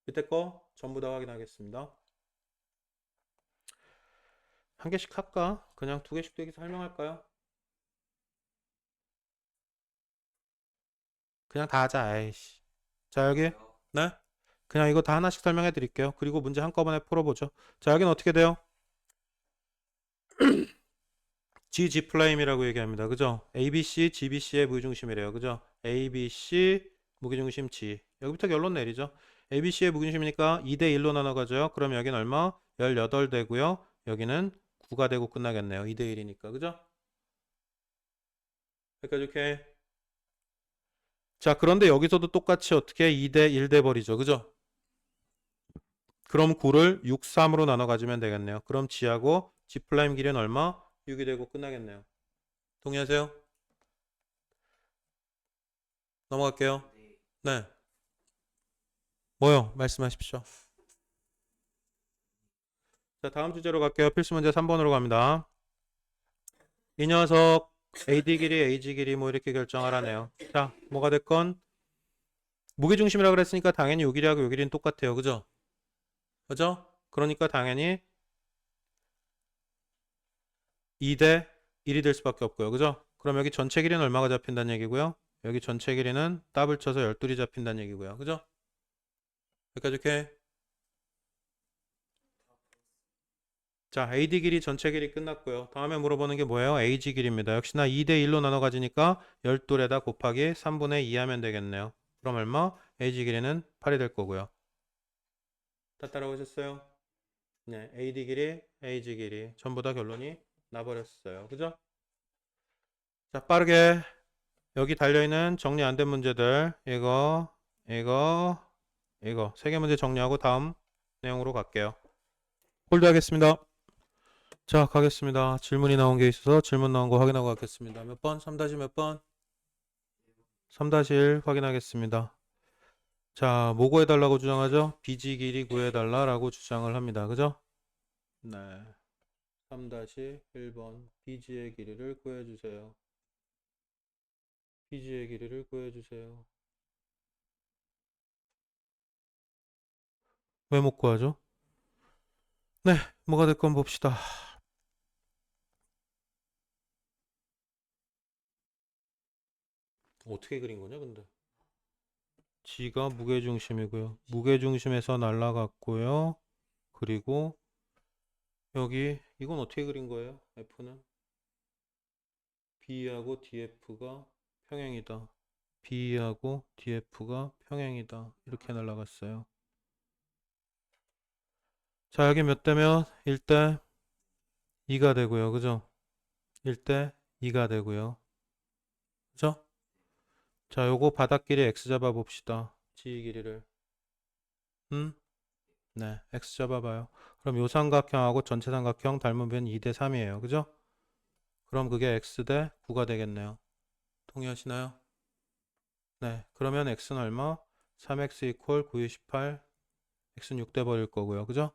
밑에 거 전부 다 확인하겠습니다. 한 개씩 할까? 그냥 두 개씩 되게 설명할까요? 그냥 다 하자. 아이씨. 자, 여기. 네? 그냥 이거 다 하나씩 설명해 드릴게요. 그리고 문제 한꺼번에 풀어보죠. 자, 여기는 어떻게 돼요? G 플레임이라고 얘기합니다. 그죠? ABC, GBC의 무게중심이래요. 그죠? ABC 무게중심 G. 여기부터 결론 내리죠. ABC의 무게중심이니까 2대 1로 나눠가죠. 그럼 여기는 얼마? 18 되고요. 여기는 9가 되고 끝나겠네요. 2대 1이니까. 그죠? 여기까지 오케이. 자, 그런데 여기서도 똑같이 어떻게 2대 1 돼 버리죠. 그죠? 그럼 9를 6, 3으로 나눠 가지면 되겠네요. 그럼 G하고 G 플라임 길이는 얼마? 6이 되고 끝나겠네요. 동의하세요? 넘어갈게요. 네. 뭐요? 말씀하십시오. 자, 다음 주제로 갈게요. 필수 문제 3번으로 갑니다. 이 녀석 AD 길이, AG 길이 뭐 이렇게 결정하라네요. 자, 뭐가 됐건 무게중심이라고 그랬으니까 당연히 요 길이하고 요 길이는 똑같아요. 그죠? 그죠? 그러니까 당연히 2대 1이 될 수밖에 없고요. 그죠? 그럼 여기 전체 길이는 얼마가 잡힌다는 얘기고요. 여기 전체 길이는 더블 쳐서 12이 잡힌다는 얘기고요. 그죠? 여기까지 이렇게. 자, AD 길이 전체 길이 끝났고요. 다음에 물어보는 게 뭐예요? AG 길이입니다. 역시나 2대 1로 나눠 가지니까 12에다 곱하기 3분의 2 하면 되겠네요. 그럼 얼마? AG 길이는 8이 될 거고요. 다 따라오셨어요? 네, AD 길이, AG 길이 전부 다 결론이 나버렸어요. 그죠? 자, 빠르게 여기 달려있는 정리 안 된 문제들 이거 세 개 문제 정리하고 다음 내용으로 갈게요. 홀드하겠습니다. 자, 가겠습니다. 질문이 나온 게 있어서 질문 나온 거 확인하고 가겠습니다. 몇 번? 3- 몇 번? 3-1 확인하겠습니다. 자, 뭐 구해달라고 주장하죠? BG 길이 구해달라라고 주장을 합니다. 그죠? 네. 3-1번 BG의 길이를 구해주세요. BG의 길이를 구해주세요. 왜 못 구하죠? 네, 뭐가 됐건 봅시다. 어떻게 그린 거냐, 근데? G가 무게중심이고요. 무게중심에서 날아갔고요. 그리고 여기 이건 어떻게 그린 거예요? F는 B하고 DF가 평행이다. B하고 DF가 평행이다. 이렇게 날아갔어요. 자, 여기 몇 대면 1대 2가 되고요. 그죠? 1대 2가 되고요. 그죠? 자, 요거 바닥길이 X 잡아 봅시다. G 길이를. 네, X 잡아봐요. 그럼 요 삼각형하고 전체 삼각형 닮으면 2대 3이에요. 그죠? 그럼 그게 X 대 9가 되겠네요. 동의하시나요? 네, 그러면 X는 얼마? 3X 이퀄 9, 28, X는 6대 버릴 거고요. 그죠?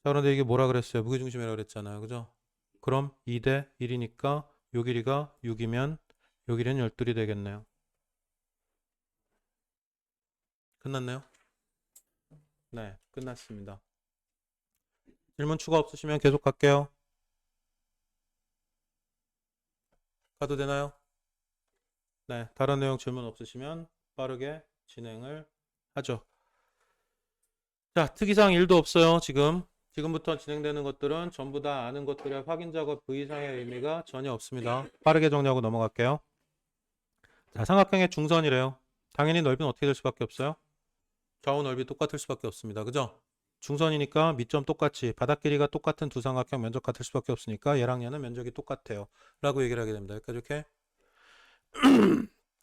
자, 그런데 이게 뭐라 그랬어요? 무게중심이라고 그랬잖아요. 그죠? 그럼 2대 1이니까 요 길이가 6이면 요 길이는 12이 되겠네요. 끝났네요? 네, 끝났습니다. 질문 추가 없으시면 계속 갈게요. 가도 되나요? 네, 다른 내용 질문 없으시면 빠르게 진행을 하죠. 자, 특이사항 1도 없어요. 지금부터 진행되는 것들은 전부 다 아는 것들의 확인 작업 V 이상의 의미가 전혀 없습니다. 빠르게 정리하고 넘어갈게요. 자, 삼각형의 중선이래요. 당연히 넓이는 어떻게 될 수밖에 없어요? 좌우 넓이 똑같을 수밖에 없습니다. 그죠? 중선이니까 밑점 똑같이 바닥 길이가 똑같은 두 삼각형 면적 같을 수밖에 없으니까 얘랑 얘는 면적이 똑같아요. 라고 얘기를 하게 됩니다. 여기까지 이렇게.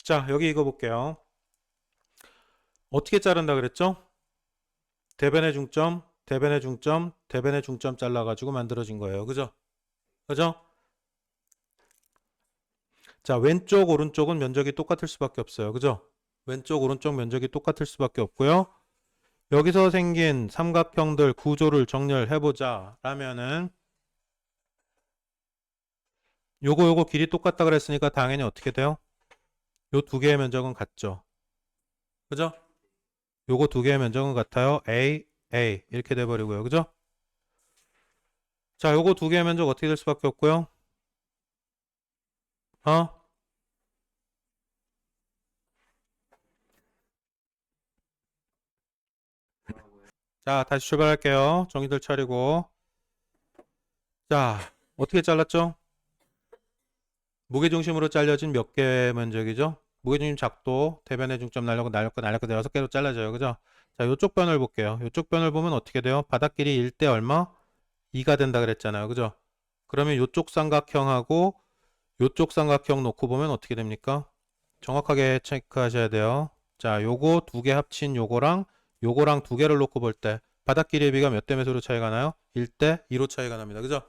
자, 여기 이거 볼게요. 어떻게 자른다 그랬죠? 대변의 중점, 대변의 중점, 대변의 중점 잘라가지고 만들어진 거예요. 그죠? 그죠? 자, 왼쪽, 오른쪽은 면적이 똑같을 수밖에 없어요. 그죠? 왼쪽, 오른쪽 면적이 똑같을 수밖에 없고요. 여기서 생긴 삼각형들 구조를 정렬해보자 라면은 요거 길이 똑같다 그랬으니까 당연히 어떻게 돼요? 요 두 개의 면적은 같죠. 그죠? 요거 두 개의 면적은 같아요. A 이렇게 돼버리고요. 그죠? 자, 요거 두 개의 면적 어떻게 될 수밖에 없고요. 자, 다시 출발할게요. 정의들 차리고. 자, 어떻게 잘랐죠? 무게중심으로 잘려진 몇 개의 면적이죠? 무게중심 작도, 대변의 중점 날렸고 6개로 잘라져요. 그죠? 자, 요쪽 변을 볼게요. 요쪽 변을 보면 어떻게 돼요? 바닥길이 1대 얼마? 2가 된다 그랬잖아요. 그죠? 그러면 요쪽 삼각형하고 요쪽 삼각형 놓고 보면 어떻게 됩니까? 정확하게 체크하셔야 돼요. 자, 요거 두 개 합친 요거랑 두 개를 놓고 볼 때 바닥 길이의 비가 몇 대 몇으로 차이가 나요? 1대 2로 차이가 납니다. 그죠?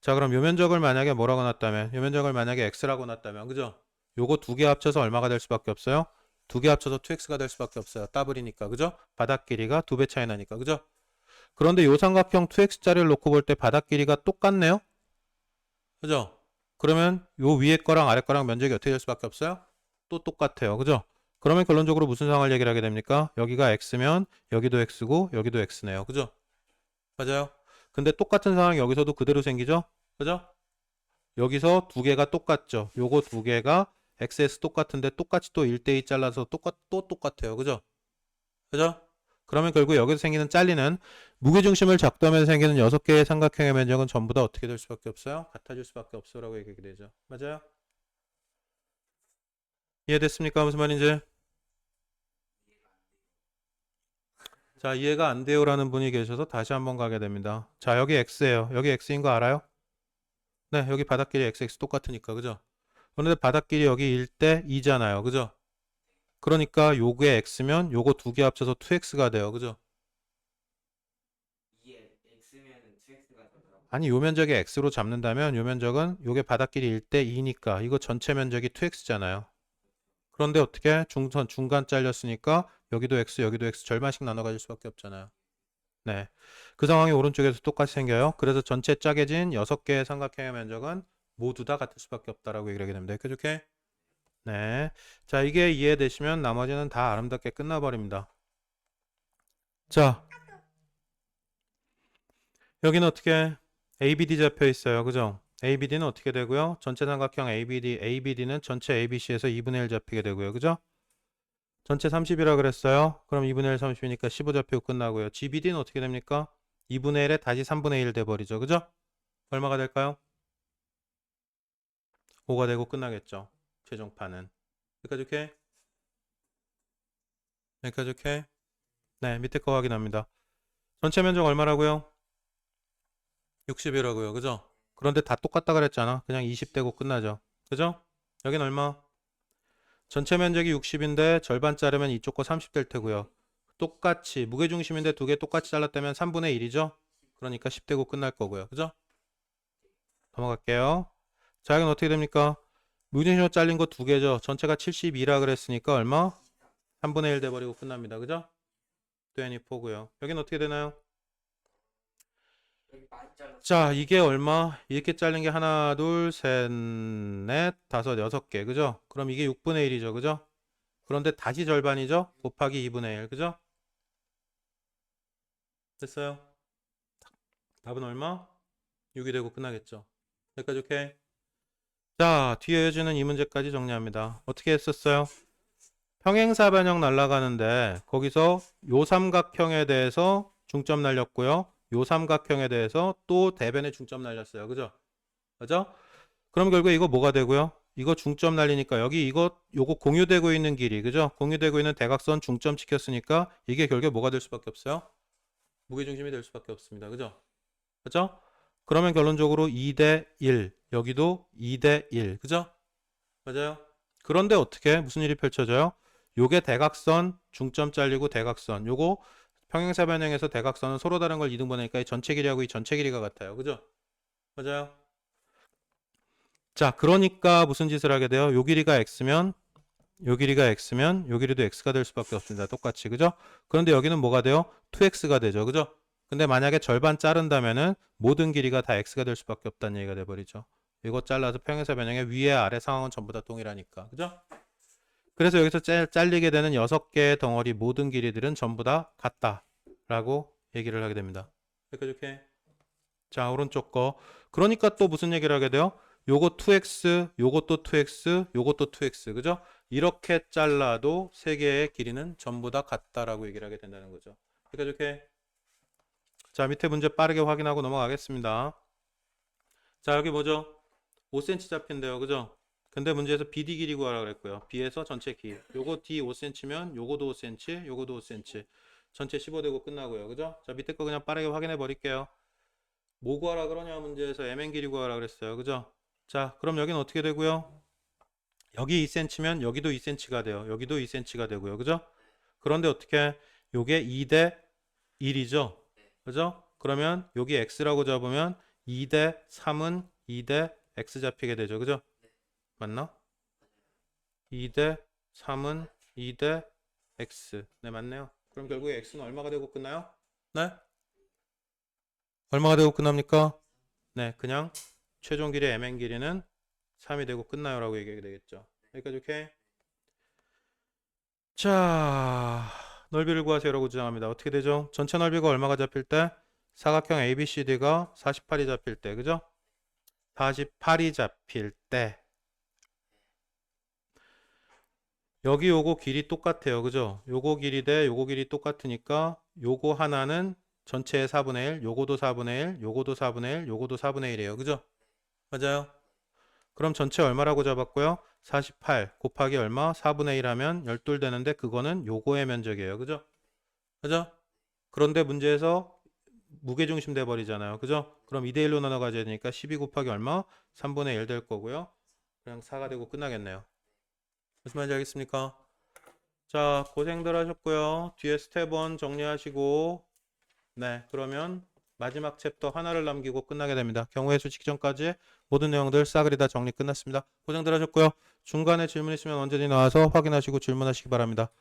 자, 그럼 요 면적을 만약에 뭐라고 놨다면, 요 면적을 만약에 x라고 놨다면, 그죠? 요거 두 개 합쳐서 얼마가 될 수밖에 없어요? 두 개 합쳐서 2x가 될 수밖에 없어요. 더블이니까, 그죠? 바닥 길이가 2배 차이 나니까, 그죠? 그런데 요 삼각형 2x짜리를 놓고 볼 때 바닥 길이가 똑같네요? 그죠? 그러면 요 위에 거랑 아래 거랑 면적이 어떻게 될 수밖에 없어요? 또 똑같아요. 그죠? 그러면 결론적으로 무슨 상황을 얘기를 하게 됩니까? 여기가 x면 여기도 x고 여기도 x네요. 그죠? 맞아요? 근데 똑같은 상황이 여기서도 그대로 생기죠? 그죠? 여기서 두 개가 똑같죠? 요거 두 개가 xs 똑같은데 똑같이 또 1대2 잘라서 또 똑같아요. 그죠? 그죠? 그러면 결국 여기서 생기는 잘리는 무게중심을 작동하면서 생기는 6개의 삼각형의 면적은 전부 다 어떻게 될 수밖에 없어요? 같아질 수밖에 없어라고 얘기하게 되죠. 맞아요? 이해됐습니까? 무슨 말인지? 자, 이해가 안 돼요라는 분이 계셔서 다시 한번 가게 됩니다. 자, 여기 x예요. 여기 x인 거 알아요? 네, 여기 바닥길이 xx 똑같으니까, 그죠? 그런데 바닥길이 여기 1대 2잖아요. 그죠? 그러니까 요게 x면 요거 두 개 합쳐서 2x가 돼요. 그죠? 이게 x면은 2x가 되더라고. 아니, 요 면적이 x로 잡는다면 요 면적은 요게 바닥길이 1대 2니까 이거 전체 면적이 2x잖아요. 그런데 어떻게 중간 잘렸으니까 여기도 x 여기도 x 절반씩 나눠 가질 수밖에 없잖아요. 네. 그 상황이 오른쪽에서 똑같이 생겨요. 그래서 전체 짜개진 6개의 삼각형의 면적은 모두 다 같을 수밖에 없다라고 얘기를 하게 됩니다. 이렇게 네. 자, 이게 이해되시면 나머지는 다 아름답게 끝나버립니다. 자, 여기는 어떻게 ABD 잡혀 있어요. 그죠? ABD는 어떻게 되고요? 전체 삼각형 ABD는 전체 ABC에서 2분의 1 잡히게 되고요. 그죠? 전체 30이라 그랬어요. 그럼 2분의 1 30이니까 15 잡히고 끝나고요. GBD는 어떻게 됩니까? 2분의 1에 다시 3분의 1 돼버리죠. 그죠? 얼마가 될까요? 5가 되고 끝나겠죠. 최종판은. 여기까지 오케이? 여기까지 오케이? 네, 밑에 거 확인합니다. 전체 면적 얼마라고요? 60이라고요. 그죠? 그런데 다 똑같다 그랬잖아. 그냥 20 되고 끝나죠. 그죠? 여긴 얼마? 전체 면적이 60인데 절반 자르면 이쪽 거 30 될 테고요. 똑같이 무게중심인데 두 개 똑같이 잘랐다면 3분의 1이죠? 그러니까 10 되고 끝날 거고요. 그죠? 넘어갈게요. 자, 여기는 어떻게 됩니까? 무게중심으로 잘린 거 두 개죠. 전체가 72라 그랬으니까 얼마? 3분의 1 돼버리고 끝납니다. 그죠? 24고요. 여기는 어떻게 되나요? 여기 많이 잘랐어. 자, 이게 얼마? 이렇게 잘린 게 하나, 둘, 셋, 넷, 다섯, 6개. 그죠? 그럼 이게 6분의 1이죠. 그죠? 그런데 다시 절반이죠? 곱하기 2분의 1. 그죠? 됐어요? 답은 얼마? 6이 되고 끝나겠죠. 여기까지 오케이? 자, 뒤에 이어지는 이 문제까지 정리합니다. 어떻게 했었어요? 평행사변형 날아가는데 거기서 요 삼각형에 대해서 중점 날렸고요. 요 삼각형에 대해서 또 대변에 중점 날렸어요. 그죠? 그죠? 그럼 결국에 이거 뭐가 되고요? 이거 중점 날리니까 여기 요거 공유되고 있는 길이, 그죠? 공유되고 있는 대각선 중점 찍혔으니까 이게 결국에 뭐가 될 수밖에 없어요? 무게중심이 될 수밖에 없습니다. 그죠? 그죠? 그러면 결론적으로 2대 1, 여기도 2대 1, 그죠? 맞아요? 그런데 어떻게 무슨 일이 펼쳐져요? 요게 대각선 중점 잘리고 대각선, 요거 평행사 변형에서 대각선은 서로 다른 걸 이등분하니까 이 전체 길이하고 이 전체 길이가 같아요. 그죠? 맞아요? 자, 그러니까 무슨 짓을 하게 돼요? 요 길이가 x면 요 길이가 x면 요 길이도 x가 될 수밖에 없습니다. 똑같이. 그죠? 그런데 여기는 뭐가 돼요? 2x가 되죠. 그죠? 근데 만약에 절반 자른다면은 모든 길이가 다 x가 될 수밖에 없다는 얘기가 돼 버리죠. 이거 잘라서 평행사 변형의 위에 아래 상황은 전부 다 동일하니까. 그죠? 그래서 여기서 잘리게 되는 6개의 덩어리 모든 길이들은 전부 다 같다라고 얘기를 하게 됩니다. 여기까지 오케이? 자, 오른쪽 거. 그러니까 또 무슨 얘기를 하게 돼요? 요거 2x, 요것도 2x, 요것도 2x. 그죠? 이렇게 잘라도 세 개의 길이는 전부 다 같다라고 얘기를 하게 된다는 거죠. 여기까지 오케이? 자, 밑에 문제 빠르게 확인하고 넘어가겠습니다. 자, 여기 뭐죠? 5cm 잡힌대요. 그죠? 근데 문제에서 BD 길이 구하라 그랬고요. B에서 전체 길. 요거 D 5cm면 요거도 5cm, 요거도 5cm. 전체 15 되고 끝나고요. 그죠? 자, 밑에 거 그냥 빠르게 확인해 버릴게요. 뭐 구하라 그러냐 문제에서 MN 길이 구하라 그랬어요. 그죠? 자, 그럼 여기는 어떻게 되고요? 여기 2cm면 여기도 2cm가 돼요. 여기도 2cm가 되고요. 그죠? 그런데 어떻게 요게 2대 1이죠? 그죠? 그러면 여기 x라고 잡으면 2대 3은 2대 x 잡히게 되죠. 그죠? 맞나? 2대 3은 2대 x. 네, 맞네요. 그럼 결국에 x는 얼마가 되고 끝나요? 네? 얼마가 되고 끝납니까? 네, 그냥 최종 길이 mn 길이는 3이 되고 끝나요라고 얘기하게 되겠죠. 여기까지 오케이? 자, 넓이를 구하세요라고 주장합니다. 어떻게 되죠? 전체 넓이가 얼마가 잡힐 때? 사각형 ABCD가 48이 잡힐 때, 그죠? 48이 잡힐 때 여기 요거 길이 똑같아요. 그죠? 요거 길이 대 요거 길이 똑같으니까 요거 하나는 전체의 4분의 1, 요거도 4분의 1, 요거도 4분의 1, 요거도 4분의 1이에요. 그죠? 맞아요? 그럼 전체 얼마라고 잡았고요? 48 곱하기 얼마? 4분의 1 하면 12 되는데 그거는 요거의 면적이에요. 그죠? 그죠? 그런데 문제에서 무게중심 돼버리잖아요. 그죠? 그럼 2대1로 나눠 가져야 되니까 12 곱하기 얼마? 3분의 1 될 거고요. 그냥 4가 되고 끝나겠네요. 무슨 말인지 알겠습니까? 자, 고생들 하셨고요. 뒤에 스텝 1 정리하시고 네, 그러면 마지막 챕터 하나를 남기고 끝나게 됩니다. 경우의 수 직전까지 모든 내용들 싸그리 다 정리 끝났습니다. 고생들 하셨고요. 중간에 질문 있으면 언제든 나와서 확인하시고 질문하시기 바랍니다.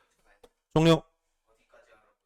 종료.